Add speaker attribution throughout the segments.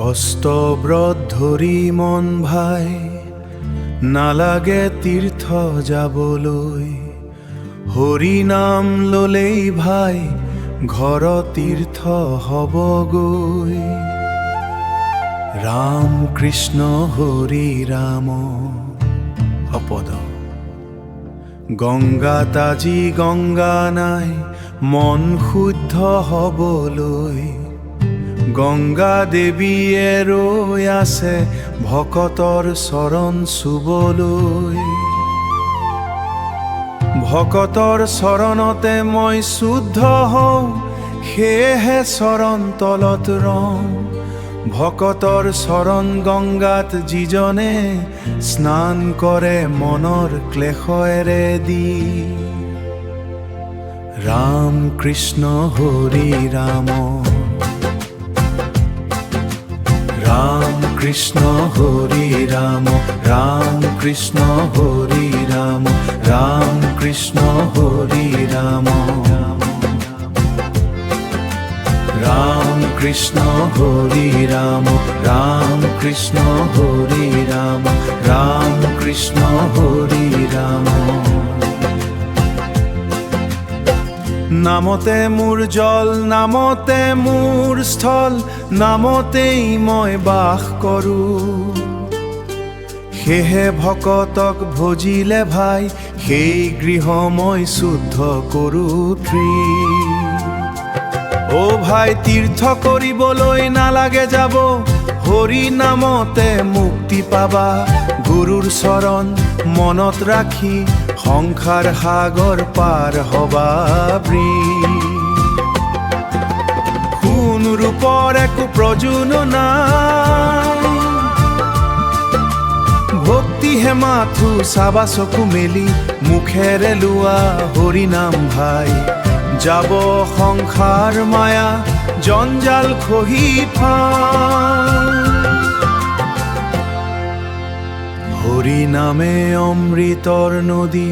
Speaker 1: কষ্টব্ৰত ধৰি মন ভাই, নালাগে তীৰ্থ যাবলৈ। হৰি নাম ললেই ভাই, ঘৰ তীৰ্থ হবগৈ। ৰাম কৃষ্ণ হৰি ৰাম অপদ। গংগাত আজি গংগা নাই, মন শুদ্ধ হবলৈ। গংগা দেৱীয়ে ৰৈ আছে, ভকতৰ চৰণ চুবলৈ। ভকতৰ চৰণতে মই শুদ্ধ হওঁ, সেয়েহে চৰণ তলত ৰওঁ। ভকতৰ চৰণ গংগাত যিজনে, স্নান কৰে মনৰ ক্লেশৰে দি। ৰাম কৃষ্ণ হৰি ৰাম, রাম কৃষ্ণ হরি রাম, রাম কৃষ্ণ হরি রাম, রাম কৃষ্ণ হরি রাম। রাম কৃষ্ণ হরি রাম, রাম কৃষ্ণ হরি রাম, রাম কৃষ্ণ হরি রাম। নামতে মোৰ জল, নামতে মোৰ স্থল, নামতেই মই বাস কৰোঁ। সেয়ে ভকতক ভজিলে ভাই, সেই গৃহ মই শুদ্ধ কৰোঁ। অ ভাই তীৰ্থ কৰিবলৈ নালাগে যাব, হৰি নামতে মুক্তি পাবা। গুৰুৰ চৰণ মনত ৰাখি, সংসাৰ সাগৰ পাৰ হবা। সোণ ৰূপৰ একো প্ৰয়োজন নাই, ভক্তিহে মাথো চাবা চকু মেলি। মুখেৰে লোৱা হৰি নাম ভাই, যাব সংসাৰ মায়া জঞ্জাল খহি ফাই। হৰি নামে অমৃতৰ নদী,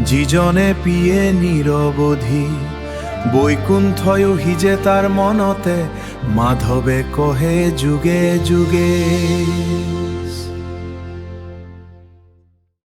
Speaker 1: যিজনে পিয়ে নিৰৱধি। বৈকুণ্ঠয়ো সিজে তাৰ মনতে, মাধৱে কহে যুগে যুগে।